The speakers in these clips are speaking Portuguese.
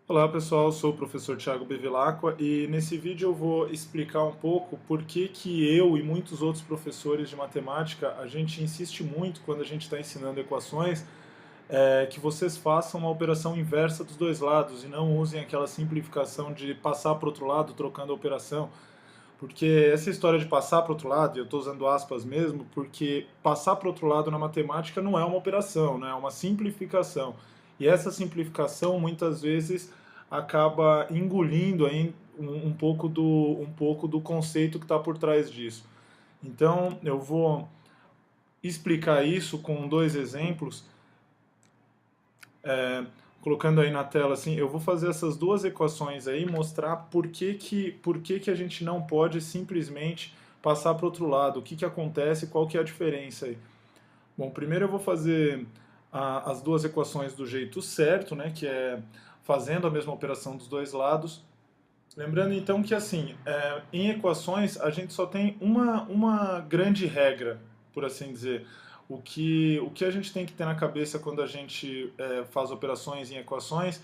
Olá pessoal, eu sou o professor Thiago Bevilacqua e nesse vídeo eu vou explicar um pouco por que eu e muitos outros professores de matemática, a gente insiste muito quando a gente está ensinando equações, que vocês façam uma operação inversa dos dois lados e não usem aquela simplificação de passar para o outro lado trocando a operação. Porque essa história de passar para o outro lado, e eu estou usando aspas mesmo, porque passar para o outro lado na matemática não é uma operação, né? É uma simplificação. E essa simplificação muitas vezes acaba engolindo aí um pouco do conceito que está por trás disso. Então eu vou explicar isso com dois exemplos, colocando aí na tela assim, eu vou fazer essas duas equações aí, mostrar por que a gente não pode simplesmente passar para o outro lado, o que acontece, qual que é a diferença aí. Bom, primeiro eu vou fazer as duas equações do jeito certo, né, que é fazendo a mesma operação dos dois lados. Lembrando então que assim, em equações a gente só tem uma grande regra, por assim dizer. O que a gente tem que ter na cabeça quando a gente faz operações em equações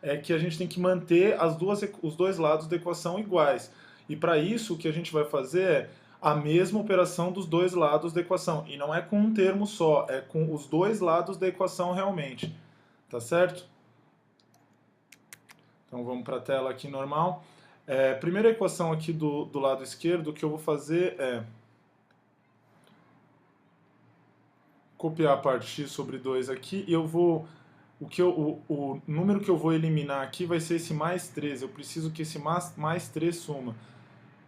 é que a gente tem que manter os dois lados da equação iguais. E para isso o que a gente vai fazer é a mesma operação dos dois lados da equação. E não é com um termo só, é com os dois lados da equação realmente. Tá certo? Então vamos para a tela aqui normal. Primeira equação aqui do lado esquerdo, o que eu vou fazer é copiar a parte x sobre 2 aqui e eu vou... O número que eu vou eliminar aqui vai ser esse mais 3. Eu preciso que esse mais 3 suma.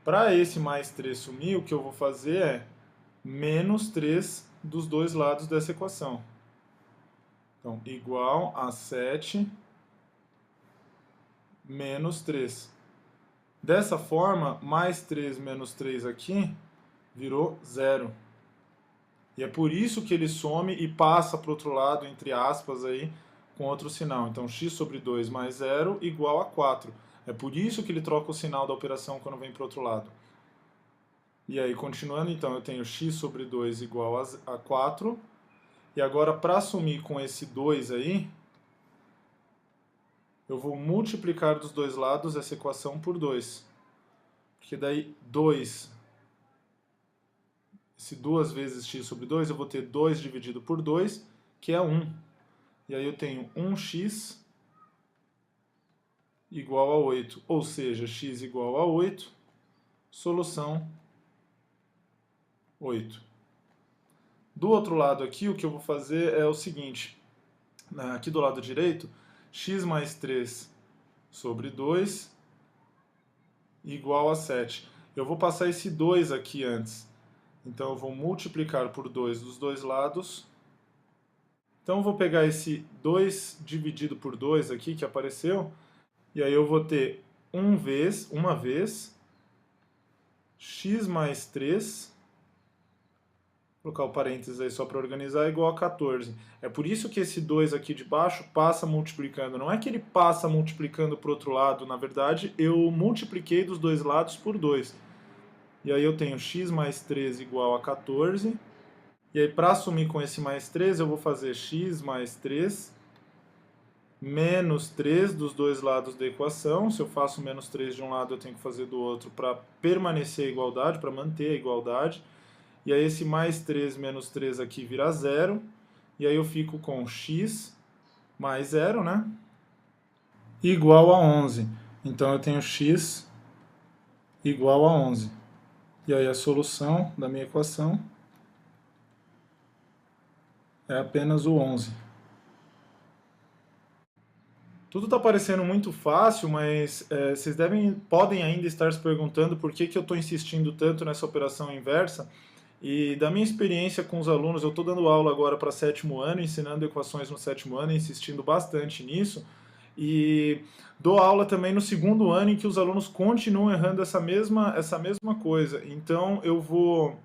Para esse mais 3 sumir, o que eu vou fazer é menos 3 dos dois lados dessa equação. Então, igual a 7 menos 3. Dessa forma, mais 3 menos 3 aqui virou 0. E é por isso que ele some e passa para o outro lado, entre aspas, aí, com outro sinal. Então, x sobre 2 mais 0 igual a 4. É por isso que ele troca o sinal da operação quando vem para o outro lado. E aí, continuando, então, eu tenho x sobre 2 igual a 4. E agora, para assumir com esse 2 aí, eu vou multiplicar dos dois lados essa equação por 2. Porque daí 2, se 2 vezes x sobre 2, eu vou ter 2 dividido por 2, que é 1. E aí eu tenho 1x igual a 8. Ou seja, x igual a 8, solução 8. Do outro lado aqui, o que eu vou fazer é o seguinte. Aqui do lado direito, x mais 3 sobre 2 igual a 7. Eu vou passar esse 2 aqui antes. Então eu vou multiplicar por 2 dos dois lados. Então eu vou pegar esse 2 dividido por 2 aqui que apareceu. E aí eu vou ter uma vez, x mais 3, vou colocar o parênteses aí só para organizar, igual a 14. É por isso que esse 2 aqui de baixo passa multiplicando. Não é que ele passa multiplicando para o outro lado, na verdade eu multipliquei dos dois lados por 2. E aí eu tenho x mais 3 igual a 14. E aí para assumir com esse mais 3 eu vou fazer x mais 3 menos 3 dos dois lados da equação. Se eu faço menos 3 de um lado, eu tenho que fazer do outro para permanecer a igualdade, para manter a igualdade. E aí esse mais 3 menos 3 aqui vira 0. E aí eu fico com x mais 0, né? Igual a 11. Então eu tenho x igual a 11. E aí a solução da minha equação é apenas o 11. Tudo está parecendo muito fácil, mas vocês podem ainda estar se perguntando por que eu estou insistindo tanto nessa operação inversa. E da minha experiência com os alunos, eu estou dando aula agora para 7º ano, ensinando equações no 7º ano, insistindo bastante nisso. E dou aula também no 2º ano, em que os alunos continuam errando essa mesma coisa. Então eu vou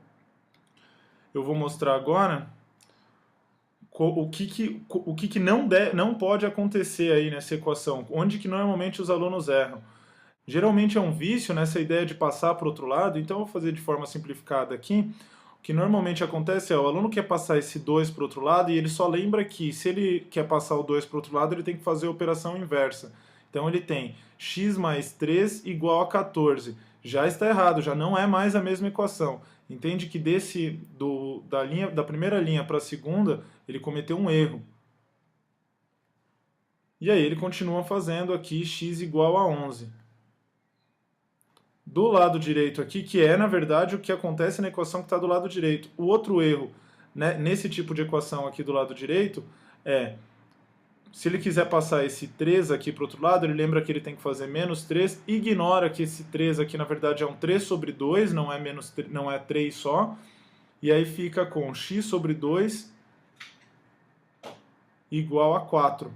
mostrar agora o que não pode acontecer aí nessa equação, onde que normalmente os alunos erram. Geralmente é um vício nessa ideia de passar para o outro lado, então eu vou fazer de forma simplificada aqui. O que normalmente acontece é o aluno quer passar esse 2 para o outro lado e ele só lembra que se ele quer passar o 2 para o outro lado, ele tem que fazer a operação inversa. Então ele tem x mais 3 igual a 14. Já está errado, já não é mais a mesma equação. Entende que da primeira linha para a segunda, ele cometeu um erro. E aí ele continua fazendo aqui x igual a 11. Do lado direito aqui, que é, na verdade, o que acontece na equação que está do lado direito. O outro erro, né, nesse tipo de equação aqui do lado direito é, se ele quiser passar esse 3 aqui para o outro lado, ele lembra que ele tem que fazer menos 3, ignora que esse 3 aqui, na verdade, é um 3 sobre 2, não é, não é 3 só, e aí fica com x sobre 2 igual a 4.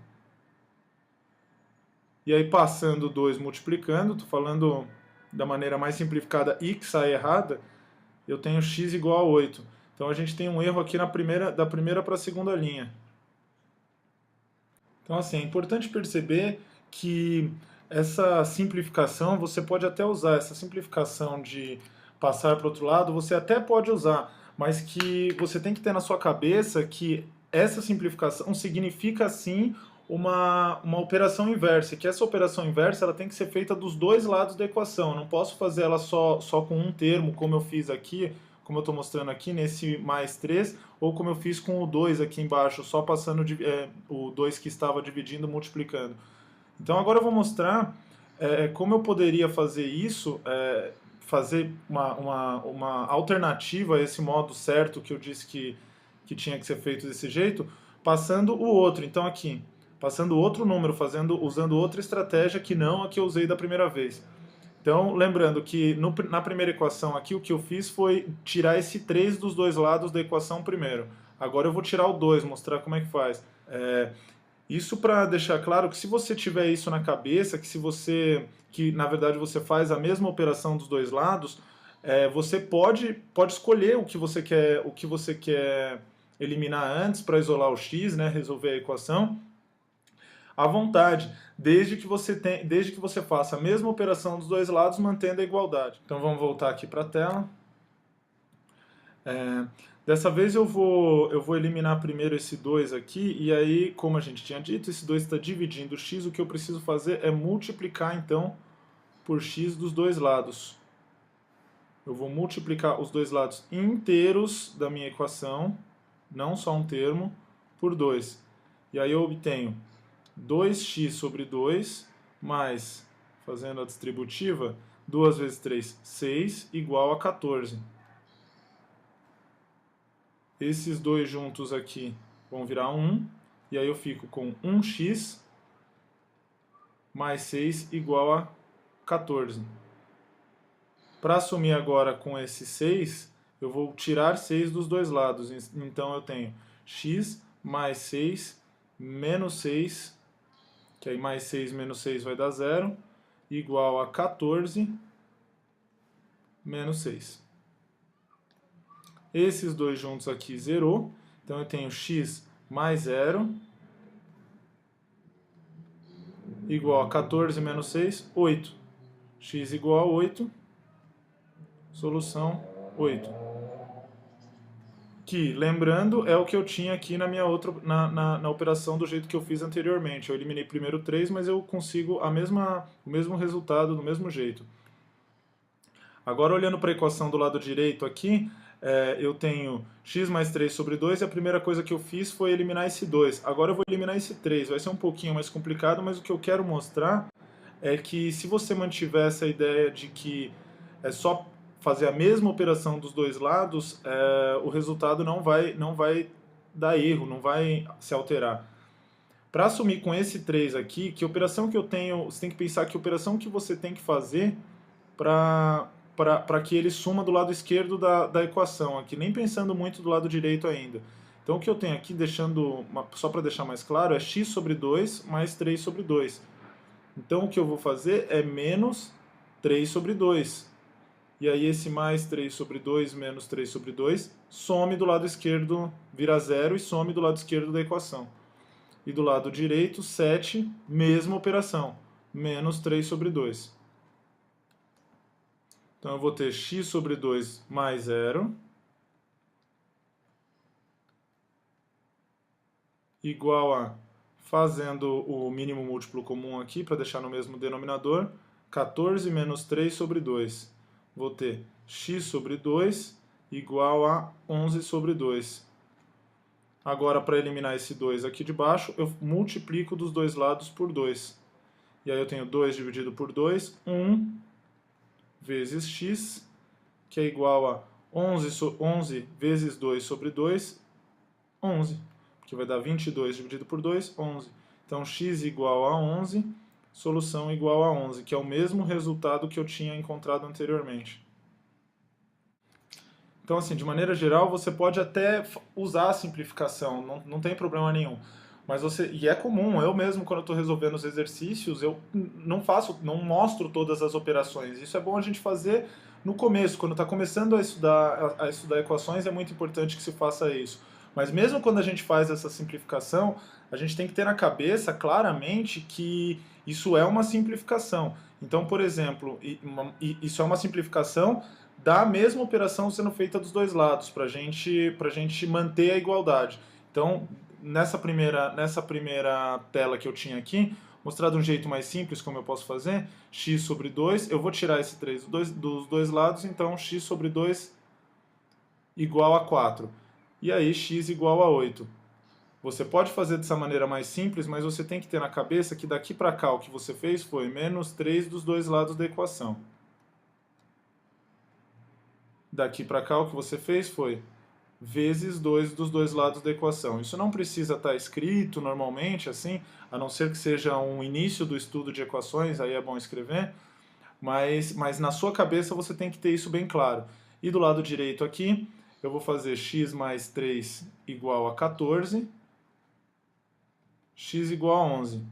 E aí passando 2 multiplicando, estou falando da maneira mais simplificada e que sai errada, eu tenho x igual a 8. Então a gente tem um erro aqui da primeira para a segunda linha. Então assim, é importante perceber que essa simplificação, você pode até usar essa simplificação de passar para o outro lado, você até pode usar, mas que você tem que ter na sua cabeça que essa simplificação significa sim uma operação inversa, que essa operação inversa ela tem que ser feita dos dois lados da equação. Eu não posso fazer ela só com um termo, como eu fiz aqui, como eu estou mostrando aqui, nesse mais 3, ou como eu fiz com o 2 aqui embaixo, só passando o 2 que estava dividindo, multiplicando. Então agora eu vou mostrar como eu poderia fazer isso, fazer uma alternativa a esse modo certo que eu disse que tinha que ser feito desse jeito, passando o outro. Então aqui, passando outro número, usando outra estratégia que não a que eu usei da primeira vez. Então, lembrando que na primeira equação aqui, o que eu fiz foi tirar esse 3 dos dois lados da equação primeiro. Agora eu vou tirar o 2, mostrar como é que faz. Isso para deixar claro que se você tiver isso na cabeça, que na verdade você faz a mesma operação dos dois lados, você pode escolher o que você quer eliminar antes para isolar o x, né, resolver a equação, à vontade, desde que você faça a mesma operação dos dois lados, mantendo a igualdade. Então vamos voltar aqui para a tela. Dessa vez eu vou eliminar primeiro esse 2 aqui, e aí, como a gente tinha dito, esse 2 está dividindo x, o que eu preciso fazer é multiplicar, então, por x dos dois lados. Eu vou multiplicar os dois lados inteiros da minha equação, não só um termo, por 2. E aí eu obtenho 2x sobre 2, mais, fazendo a distributiva, 2 vezes 3, 6, igual a 14. Esses dois juntos aqui vão virar 1, e aí eu fico com 1x mais 6 igual a 14. Para assumir agora com esse 6, eu vou tirar 6 dos dois lados. Então eu tenho x mais 6 menos 6, que aí mais 6 menos 6 vai dar 0, igual a 14 menos 6. Esses dois juntos aqui zerou, então eu tenho x mais 0, igual a 14 menos 6, 8. X igual a 8, solução 8. Que, lembrando, é o que eu tinha aqui na operação do jeito que eu fiz anteriormente. Eu eliminei primeiro 3, mas eu consigo o mesmo resultado do mesmo jeito. Agora, olhando para a equação do lado direito aqui, eu tenho x mais 3 sobre 2, e a primeira coisa que eu fiz foi eliminar esse 2. Agora eu vou eliminar esse 3. Vai ser um pouquinho mais complicado, mas o que eu quero mostrar é que se você mantiver essa ideia de que é só fazer a mesma operação dos dois lados, o resultado não vai dar erro, não vai se alterar. Para assumir com esse 3 aqui, que operação que eu tenho, você tem que pensar que operação que você tem que fazer para que ele suma do lado esquerdo da equação aqui, nem pensando muito do lado direito ainda. Então o que eu tenho aqui, só para deixar mais claro, é x sobre 2 mais 3 sobre 2. Então o que eu vou fazer é menos 3 sobre 2. E aí esse mais 3 sobre 2 menos 3 sobre 2 some do lado esquerdo, vira 0 e some do lado esquerdo da equação. E do lado direito, 7, mesma operação, menos 3 sobre 2. Então eu vou ter x sobre 2 mais 0 igual a fazendo o mínimo múltiplo comum aqui, para deixar no mesmo denominador, 14 menos 3 sobre 2. Vou ter x sobre 2 igual a 11 sobre 2. Agora, para eliminar esse 2 aqui de baixo, eu multiplico dos dois lados por 2. E aí eu tenho 2 dividido por 2, 1 vezes x, que é igual a 11 vezes 2 sobre 2, 11. Que vai dar 22 dividido por 2, 11. Então, x igual a 11, solução igual a 11, que é o mesmo resultado que eu tinha encontrado anteriormente. Então, assim, de maneira geral, você pode até usar a simplificação, não tem problema nenhum. Mas e é comum, eu mesmo, quando eu estou resolvendo os exercícios, eu não mostro todas as operações. Isso é bom a gente fazer no começo, quando está começando a estudar equações, é muito importante que se faça isso. Mas mesmo quando a gente faz essa simplificação, a gente tem que ter na cabeça claramente que isso é uma simplificação. Então, por exemplo, isso é uma simplificação da mesma operação sendo feita dos dois lados, para a gente manter a igualdade. Então, nessa primeira tela que eu tinha aqui, mostrar de um jeito mais simples como eu posso fazer, x sobre 2, eu vou tirar esse 3 dos dois lados, então x sobre 2 igual a 4. E aí x igual a 8. Você pode fazer dessa maneira mais simples, mas você tem que ter na cabeça que daqui para cá o que você fez foi menos 3 dos dois lados da equação. Daqui para cá o que você fez foi vezes 2 dos dois lados da equação. Isso não precisa estar escrito normalmente assim, a não ser que seja um início do estudo de equações, aí é bom escrever, mas na sua cabeça você tem que ter isso bem claro. E do lado direito aqui, eu vou fazer x mais 3 igual a 14, x igual a 11.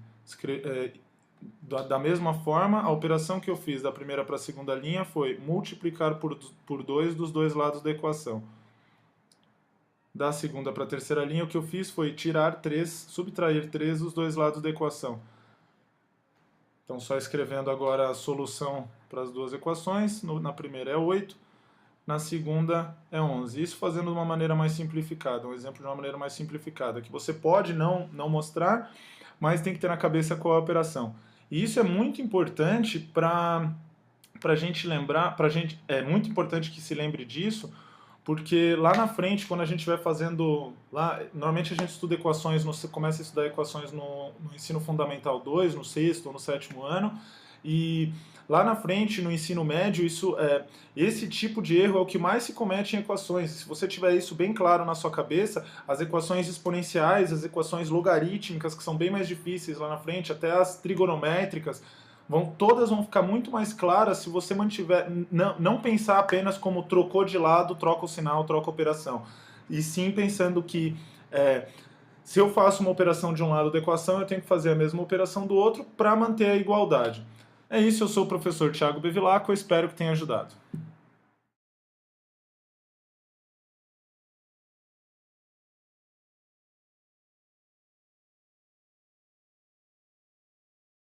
Da mesma forma, a operação que eu fiz da primeira para a segunda linha foi multiplicar por 2 dos dois lados da equação. Da segunda para a terceira linha, o que eu fiz foi tirar 3, subtrair 3 dos dois lados da equação. Então, só escrevendo agora a solução para as duas equações, na primeira é 8, na segunda é 11. Isso fazendo de uma maneira mais simplificada, um exemplo de uma maneira mais simplificada, que você pode não mostrar, mas tem que ter na cabeça qual é a operação. E isso é muito importante para a gente lembrar, é muito importante que se lembre disso, porque lá na frente, quando a gente vai fazendo, normalmente a gente estuda equações, começa a estudar equações no ensino fundamental 2, no 6º ou no 7º ano, e lá na frente, no ensino médio, esse tipo de erro é o que mais se comete em equações. Se você tiver isso bem claro na sua cabeça, as equações exponenciais, as equações logarítmicas, que são bem mais difíceis lá na frente, até as trigonométricas, todas vão ficar muito mais claras se você não pensar apenas como trocou de lado, troca o sinal, troca a operação. E sim pensando que se eu faço uma operação de um lado da equação, eu tenho que fazer a mesma operação do outro para manter a igualdade. É isso, eu sou o professor Thiago Bevilacqua, eu espero que tenha ajudado.